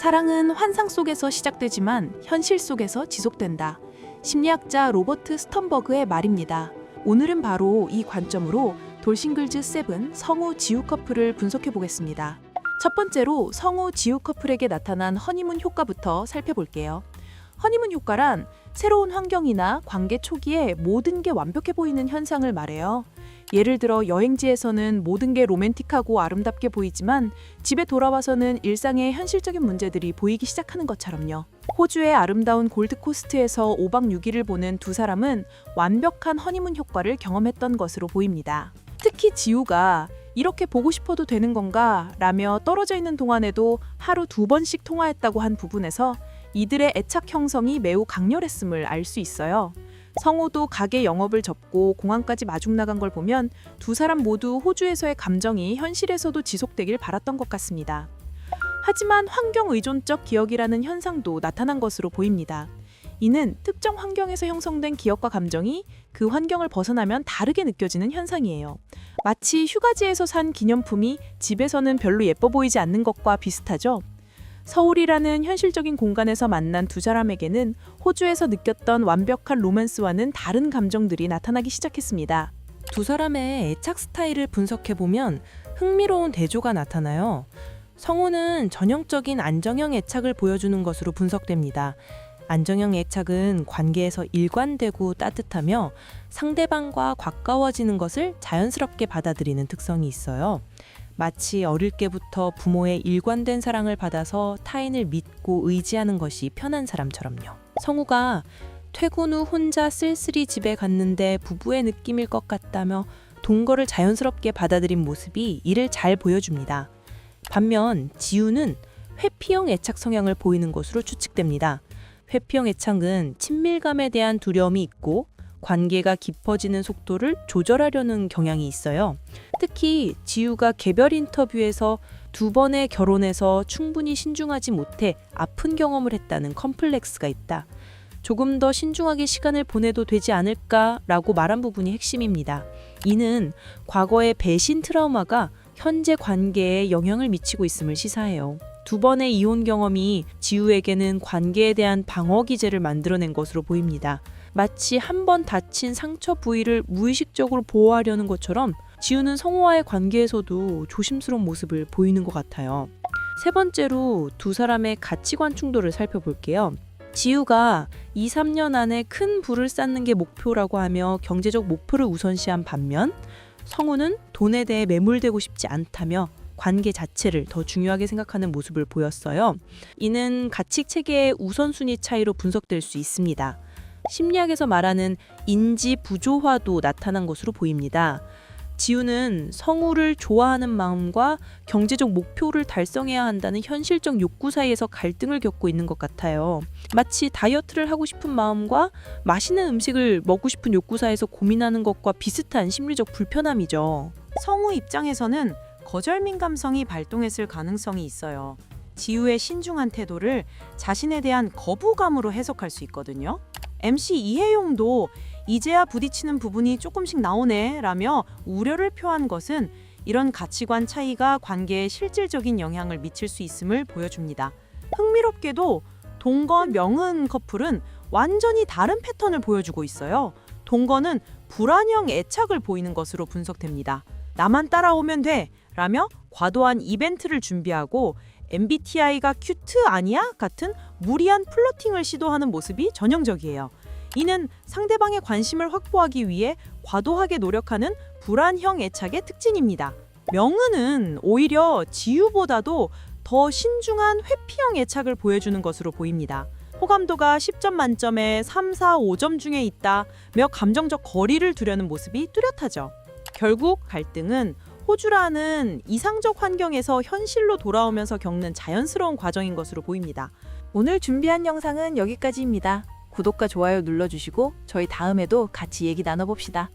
사랑은 환상 속에서 시작되지만 현실 속에서 지속된다. 심리학자 로버트 스턴버그의 말입니다. 오늘은 바로 이 관점으로 돌싱글즈 7 성우 지우 커플을 분석해 보겠습니다. 첫 번째로 성우 지우 커플에게 나타난 허니문 효과부터 살펴볼게요. 허니문 효과란 새로운 환경이나 관계 초기에 모든 게 완벽해 보이는 현상을 말해요. 예를 들어 여행지에서는 모든 게 로맨틱하고 아름답게 보이지만 집에 돌아와서는 일상의 현실적인 문제들이 보이기 시작하는 것처럼요. 호주의 아름다운 골드코스트에서 5박 6일을 보낸 두 사람은 완벽한 허니문 효과를 경험했던 것으로 보입니다. 특히 지우가 이렇게 보고 싶어도 되는 건가? 라며 떨어져 있는 동안에도 하루 2번씩 통화했다고 한 부분에서 이들의 애착 형성이 매우 강렬했음을 알 수 있어요. 성우도 가게 영업을 접고 공항까지 마중 나간 걸 보면 두 사람 모두 호주에서의 감정이 현실에서도 지속되길 바랐던 것 같습니다. 하지만 환경 의존적 기억이라는 현상도 나타난 것으로 보입니다. 이는 특정 환경에서 형성된 기억과 감정이 그 환경을 벗어나면 다르게 느껴지는 현상이에요. 마치 휴가지에서 산 기념품이 집에서는 별로 예뻐 보이지 않는 것과 비슷하죠. 서울이라는 현실적인 공간에서 만난 두 사람에게는 호주에서 느꼈던 완벽한 로맨스와는 다른 감정들이 나타나기 시작했습니다. 두 사람의 애착 스타일을 분석해보면 흥미로운 대조가 나타나요. 성우는 전형적인 안정형 애착을 보여주는 것으로 분석됩니다. 안정형 애착은 관계에서 일관되고 따뜻하며 상대방과 가까워지는 것을 자연스럽게 받아들이는 특성이 있어요. 마치 어릴 때부터 부모의 일관된 사랑을 받아서 타인을 믿고 의지하는 것이 편한 사람처럼요. 성우가 퇴근 후 혼자 쓸쓸히 집에 갔는데 부부의 느낌일 것 같다며 동거를 자연스럽게 받아들인 모습이 이를 잘 보여줍니다. 반면 지우는 회피형 애착 성향을 보이는 것으로 추측됩니다. 회피형 애착은 친밀감에 대한 두려움이 있고 관계가 깊어지는 속도를 조절하려는 경향이 있어요. 특히 지우가 개별 인터뷰에서 2번의 결혼에서 충분히 신중하지 못해 아픈 경험을 했다는 컴플렉스가 있다. 조금 더 신중하게 시간을 보내도 되지 않을까라고 말한 부분이 핵심입니다. 이는 과거의 배신 트라우마가 현재 관계에 영향을 미치고 있음을 시사해요. 2번의 이혼 경험이 지우에게는 관계에 대한 방어 기제를 만들어낸 것으로 보입니다. 마치 한 번 다친 상처 부위를 무의식적으로 보호하려는 것처럼 지우는 성우와의 관계에서도 조심스러운 모습을 보이는 것 같아요. 세 번째로 두 사람의 가치관 충돌을 살펴볼게요. 지우가 2, 3년 안에 큰 부를 쌓는 게 목표라고 하며 경제적 목표를 우선시한 반면 성우는 돈에 대해 매몰되고 싶지 않다며 관계 자체를 더 중요하게 생각하는 모습을 보였어요. 이는 가치 체계의 우선순위 차이로 분석될 수 있습니다. 심리학에서 말하는 인지 부조화도 나타난 것으로 보입니다. 지우는 성우를 좋아하는 마음과 경제적 목표를 달성해야 한다는 현실적 욕구 사이에서 갈등을 겪고 있는 것 같아요. 마치 다이어트를 하고 싶은 마음과 맛있는 음식을 먹고 싶은 욕구 사이에서 고민하는 것과 비슷한 심리적 불편함이죠. 성우 입장에서는 거절 민감성이 발동했을 가능성이 있어요. 지우의 신중한 태도를 자신에 대한 거부감으로 해석할 수 있거든요. MC 이혜용도 이제야 부딪히는 부분이 조금씩 나오네 라며 우려를 표한 것은 이런 가치관 차이가 관계에 실질적인 영향을 미칠 수 있음을 보여줍니다. 흥미롭게도 동거 명은 커플은 완전히 다른 패턴을 보여주고 있어요. 동거는 불안형 애착을 보이는 것으로 분석됩니다. 나만 따라오면 돼 라며 과도한 이벤트를 준비하고 MBTI가 큐트 아니야? 같은 무리한 플러팅을 시도하는 모습이 전형적이에요. 이는 상대방의 관심을 확보하기 위해 과도하게 노력하는 불안형 애착의 특징입니다. 명은은 오히려 지우보다도 더 신중한 회피형 애착을 보여주는 것으로 보입니다. 호감도가 10점 만점에 3, 4, 5점 중에 있다며 감정적 거리를 두려는 모습이 뚜렷하죠. 결국 갈등은 호주라는 이상적 환경에서 현실로 돌아오면서 겪는 자연스러운 과정인 것으로 보입니다. 오늘 준비한 영상은 여기까지입니다. 구독과 좋아요 눌러주시고 저희 다음에도 같이 얘기 나눠봅시다.